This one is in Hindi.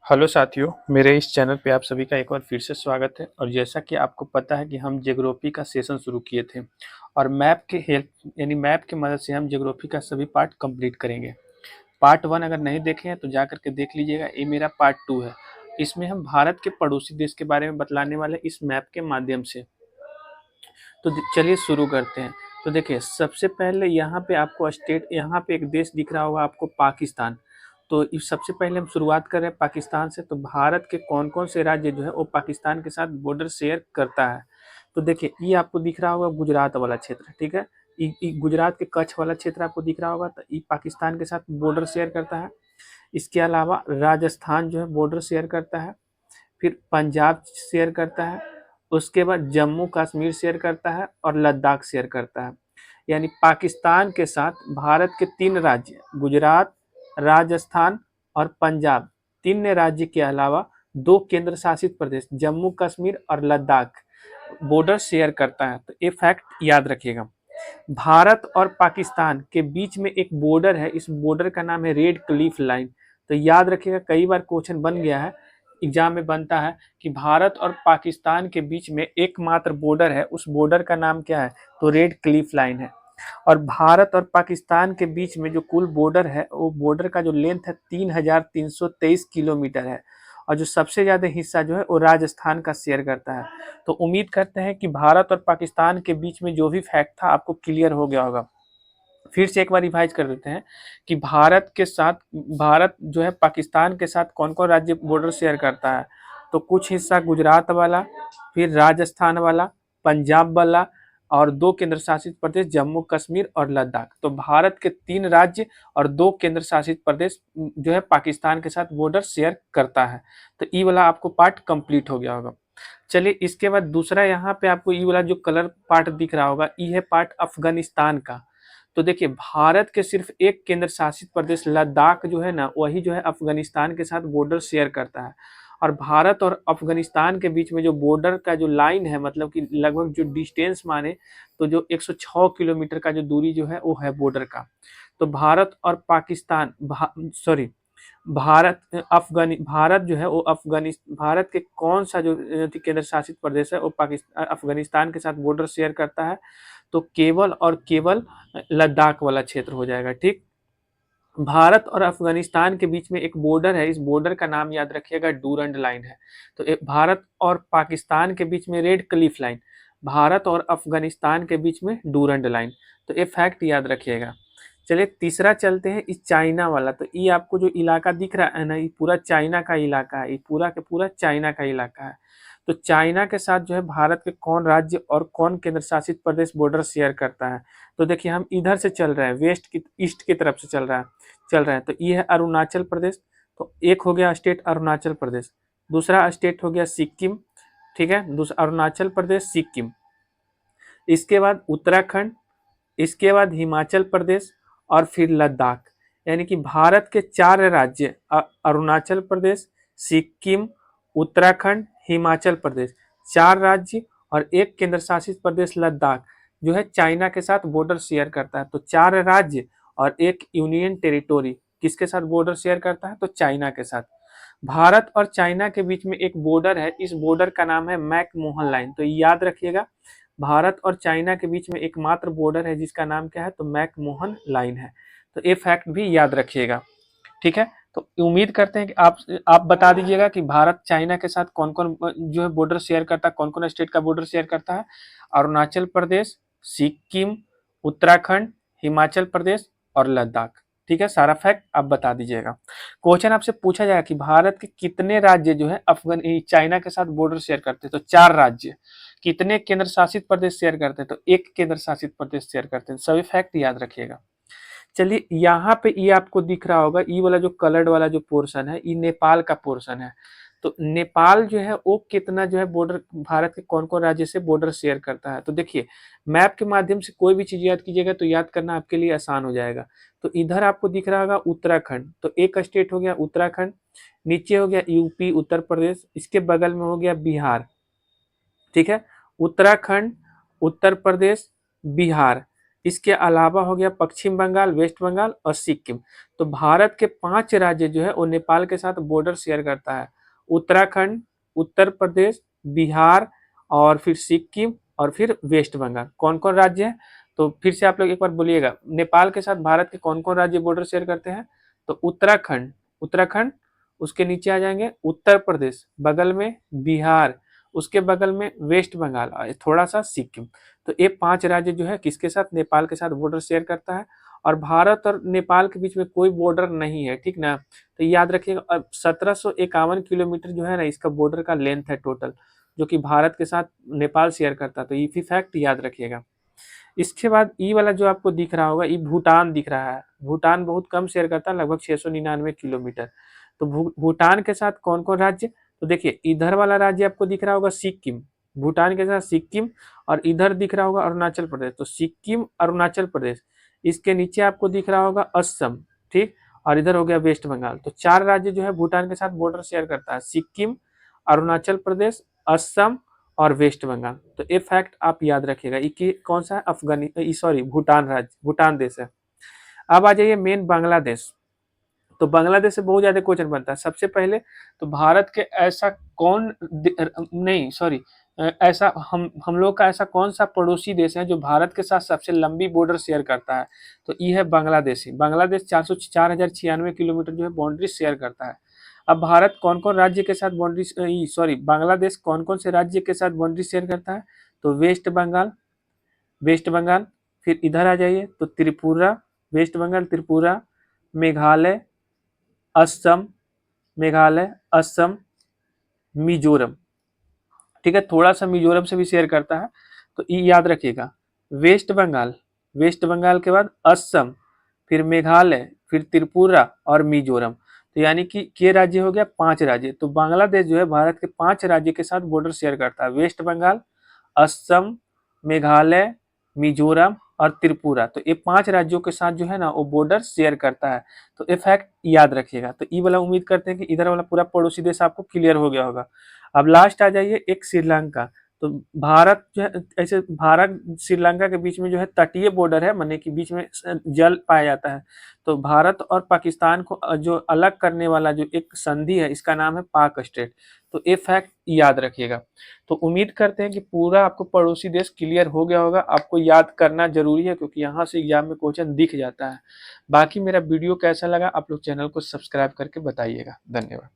हेलो साथियों, मेरे इस चैनल पे आप सभी का एक बार फिर से स्वागत है। और जैसा कि आपको पता है कि हम ज्योग्राफी का सेशन शुरू किए थे और मैप के हेल्प यानी मैप की मदद से हम ज्योग्राफी का सभी पार्ट कंप्लीट करेंगे। पार्ट 1 अगर नहीं देखे हैं तो जा करके देख लीजिएगा, ये मेरा पार्ट 2 है। इसमें हम भारत के पड़ोसी देश के बारे में बतलाने वाले इस मैप के माध्यम से। तो चलिए शुरू करते हैं। तो देखिए, सबसे पहले यहाँ पे आपको स्टेट, यहाँ पे एक देश दिख रहा होगा आपको, पाकिस्तान। तो इस सबसे पहले हम शुरुआत कर रहे हैं पाकिस्तान से। तो भारत के कौन कौन से राज्य जो है वो पाकिस्तान के साथ बॉर्डर शेयर करता है। तो देखिए, ये आपको दिख रहा होगा गुजरात वाला क्षेत्र, ठीक है। गुजरात के कच्छ वाला क्षेत्र आपको दिख रहा होगा, तो ये पाकिस्तान के साथ बॉर्डर शेयर करता है। इसके अलावा राजस्थान जो है बॉर्डर शेयर करता है। फिर पंजाब शेयर करता है। उसके बाद जम्मू कश्मीर शेयर करता है और लद्दाख शेयर करता है। यानी पाकिस्तान के साथ भारत के 3 राज्य, गुजरात, राजस्थान और पंजाब, 3 राज्य के अलावा 2 केंद्र शासित प्रदेश, जम्मू कश्मीर और लद्दाख, बॉर्डर शेयर करता है। तो ये फैक्ट याद रखिएगा। भारत और पाकिस्तान के बीच में एक बॉर्डर है, इस बॉर्डर का नाम है रेड क्लिफ लाइन। तो याद रखिएगा, कई बार क्वेश्चन बन गया है, एग्जाम में बनता है कि भारत और पाकिस्तान के बीच में एकमात्र बॉर्डर है, उस बॉर्डर का नाम क्या है, तो रेड क्लिफ लाइन है। और भारत और पाकिस्तान के बीच में जो कुल बॉर्डर है, वो बॉर्डर का जो लेंथ है 3323 किलोमीटर है। और जो सबसे ज्यादा हिस्सा जो है वो राजस्थान का शेयर करता है। तो उम्मीद करते हैं कि भारत और पाकिस्तान के बीच में जो भी फैक्ट था आपको क्लियर हो गया होगा। फिर से एक बार रिवाइज कर देते हैं कि भारत के साथ, भारत जो है पाकिस्तान के साथ कौन कौन राज्य बॉर्डर शेयर करता है। तो कुछ हिस्सा गुजरात वाला, फिर राजस्थान वाला, पंजाब वाला और 2 केंद्र शासित प्रदेश जम्मू कश्मीर और लद्दाख। तो भारत के 3 राज्य और 2 केंद्र शासित प्रदेश जो है पाकिस्तान के साथ बॉर्डर शेयर करता है। तो ई वाला आपको पार्ट कंप्लीट हो गया होगा। चलिए, इसके बाद दूसरा यहाँ पे आपको ई वाला जो कलर पार्ट दिख रहा होगा, ई है पार्ट अफगानिस्तान का। तो देखिए, भारत के सिर्फ एक केंद्र शासित प्रदेश लद्दाख जो है ना, वही जो है अफगानिस्तान के साथ बॉर्डर शेयर करता है। और भारत और अफगानिस्तान के बीच में जो बॉर्डर का जो लाइन है, मतलब कि लगभग जो डिस्टेंस माने तो जो 106 किलोमीटर का जो दूरी जो है वो है बॉर्डर का। तो भारत और पाकिस्तान, सॉरी, भारत जो है वो भारत के कौन सा जो केंद्र शासित प्रदेश है वो पाकिस्तान अफगानिस्तान के साथ बॉर्डर शेयर करता है। तो केवल और केवल लद्दाख वाला क्षेत्र हो जाएगा, ठीक। भारत और अफगानिस्तान के बीच में एक बॉर्डर है, इस बॉर्डर का नाम याद रखिएगा, डूरंड लाइन है। तो भारत और पाकिस्तान के बीच में रेड क्लिफ लाइन, भारत और अफगानिस्तान के बीच में डूरंड लाइन। तो ये फैक्ट याद रखिएगा। चलिए, तीसरा चलते हैं, इस चाइना वाला। तो ये आपको जो इलाका दिख रहा है ना, ये पूरा चाइना का इलाका है, ये पूरा के पूरा चाइना का इलाका है। तो चाइना के साथ जो है भारत के कौन राज्य और कौन केंद्र शासित प्रदेश बॉर्डर शेयर करता है। तो देखिए, हम इधर से चल रहे हैं, वेस्ट की ईस्ट की तरफ से चल रहा है। तो ये है अरुणाचल प्रदेश। तो एक हो गया स्टेट अरुणाचल प्रदेश, दूसरा स्टेट हो गया सिक्किम, ठीक है, दूसरा अरुणाचल प्रदेश, सिक्किम। इसके बाद उत्तराखंड, इसके बाद हिमाचल प्रदेश और फिर लद्दाख। यानी कि भारत के 4 राज्य, अरुणाचल प्रदेश, सिक्किम, उत्तराखंड, हिमाचल प्रदेश, 4 राज्य और एक केंद्र शासित प्रदेश लद्दाख जो है चाइना के साथ बॉर्डर शेयर करता है। तो 4 राज्य और एक यूनियन टेरिटोरी किसके साथ बॉर्डर शेयर करता है, तो चाइना के साथ। भारत और चाइना के बीच में एक बॉर्डर है, इस बॉर्डर का नाम है मैकमोहन लाइन। तो याद रखिएगा, भारत और चाइना के बीच में एकमात्र बॉर्डर है जिसका नाम क्या है, तो मैकमोहन लाइन है। तो ये फैक्ट भी याद रखिएगा, ठीक है। तो उम्मीद करते हैं कि आप बता दीजिएगा कि भारत चाइना के साथ कौन कौन जो है बॉर्डर शेयर करता है, कौन कौन स्टेट का बॉर्डर शेयर करता है। अरुणाचल प्रदेश, सिक्किम, उत्तराखंड, हिमाचल प्रदेश और लद्दाख, ठीक है। सारा फैक्ट आप बता दीजिएगा। क्वेश्चन आपसे पूछा जाएगा कि भारत के कितने राज्य जो है चाइना के साथ बॉर्डर शेयर करते हैं, तो 4 राज्य। कितने केंद्र शासित प्रदेश शेयर करते हैं, तो 1 केंद्र शासित प्रदेश शेयर करते हैं। सभी फैक्ट याद रखिएगा। चलिए, यहाँ पे ये आपको दिख रहा होगा, ये वाला जो कलर्ड वाला जो पोर्शन है, ये नेपाल का पोर्शन है। तो नेपाल जो है वो कितना जो है बॉर्डर, भारत के कौन कौन राज्य से बॉर्डर शेयर करता है। तो देखिए, मैप के माध्यम से कोई भी चीज याद कीजिएगा तो याद करना आपके लिए आसान हो जाएगा। तो इधर आपको दिख रहा होगा उत्तराखंड, तो एक स्टेट हो गया उत्तराखंड, नीचे हो गया यूपी उत्तर प्रदेश, इसके बगल में हो गया बिहार, ठीक है। उत्तराखंड, उत्तर प्रदेश, बिहार, इसके अलावा हो गया पश्चिम बंगाल, वेस्ट बंगाल और सिक्किम। तो भारत के 5 राज्य जो है वो नेपाल के साथ बॉर्डर शेयर करता है। उत्तराखंड, उत्तर प्रदेश, बिहार और फिर सिक्किम और फिर वेस्ट बंगाल। कौन कौन राज्य है? तो फिर से आप लोग एक बार बोलिएगा, नेपाल के साथ भारत के कौन कौन राज्य बॉर्डर शेयर करते हैं? तो उत्तराखंड, उत्तराखंड, उसके नीचे आ जाएंगे उत्तर प्रदेश, बगल में बिहार, उसके बगल में वेस्ट बंगाल और थोड़ा सा सिक्किम। तो ये 5 राज्य जो है किसके साथ? नेपाल के साथ बॉर्डर शेयर करता है। और भारत और नेपाल के बीच में कोई बॉर्डर नहीं है, ठीक ना। तो याद रखिएगा, अब 1751 किलोमीटर जो है ना इसका बॉर्डर का लेंथ है टोटल, जो कि भारत के साथ नेपाल शेयर करता है। तो ये फैक्ट याद रखिएगा। इसके बाद ई वाला जो आपको दिख रहा होगा, ये भूटान दिख रहा है। भूटान बहुत कम शेयर करता है, लगभग 699 किलोमीटर। तो भूटान के साथ कौन कौन राज्य? तो देखिए, इधर वाला राज्य आपको दिख रहा होगा सिक्किम, भूटान के साथ सिक्किम, और इधर दिख रहा होगा अरुणाचल प्रदेश। तो सिक्किम, अरुणाचल प्रदेश, इसके नीचे आपको दिख रहा होगा असम, ठीक, और इधर हो गया वेस्ट बंगाल। तो 4 राज्य जो है भूटान के साथ बॉर्डर शेयर करता है, सिक्किम, अरुणाचल प्रदेश, असम और वेस्ट बंगाल। तो ये फैक्ट आप याद रखिएगा। ये कौन सा है? सॉरी, भूटान राज्य, भूटान देश है। अब आ जाइए मेन बांग्लादेश। तो बांग्लादेश से बहुत ज्यादा क्वेश्चन बनता है। सबसे पहले तो भारत के ऐसा कौन नहीं, सॉरी, ऐसा हम लोग का ऐसा कौन सा पड़ोसी देश है जो भारत के साथ सबसे लंबी बॉर्डर शेयर करता है? तो ये है बांग्लादेश ही। बांग्लादेश 4,096 किलोमीटर जो है बाउंड्री शेयर करता है। अब भारत कौन कौन राज्य के साथ बाउंड्री, सॉरी, बांग्लादेश कौन कौन से राज्य के साथ बाउंड्री शेयर करता है? तो वेस्ट बंगाल, वेस्ट बंगाल, फिर इधर आ जाइए तो त्रिपुरा, वेस्ट बंगाल, त्रिपुरा, मेघालय, असम, मेघालय, असम, मिजोरम, ठीक है, थोड़ा सा मिजोरम से भी शेयर करता है। तो ये याद रखिएगा, वेस्ट बंगाल, वेस्ट बंगाल के बाद असम, फिर मेघालय, फिर त्रिपुरा और मिजोरम। तो यानी कि ये राज्य हो गया 5 राज्य। तो बांग्लादेश जो है भारत के 5 राज्य के साथ बॉर्डर शेयर करता है, वेस्ट बंगाल, असम, मेघालय, मिजोरम और त्रिपुरा। तो ये 5 राज्यों के साथ जो है ना वो बॉर्डर शेयर करता है। तो ये फैक्ट याद रखिएगा। तो ये वाला उम्मीद करते हैं कि इधर वाला पूरा पड़ोसी देश आपको क्लियर हो गया होगा। अब लास्ट आ जाइए एक श्रीलंका। तो भारत जो है, ऐसे भारत श्रीलंका के बीच में जो है तटीय बॉर्डर है, माने कि बीच में जल पाया जाता है। तो भारत और पाकिस्तान को जो अलग करने वाला जो एक संधि है, इसका नाम है पाक स्टेट। तो ये फैक्ट याद रखिएगा। तो उम्मीद करते हैं कि पूरा आपको पड़ोसी देश क्लियर हो गया होगा। आपको याद करना जरूरी है क्योंकि यहाँ से एग्जाम में क्वेश्चन दिख जाता है। बाकी मेरा वीडियो कैसा लगा आप लोग चैनल को सब्सक्राइब करके बताइएगा। धन्यवाद।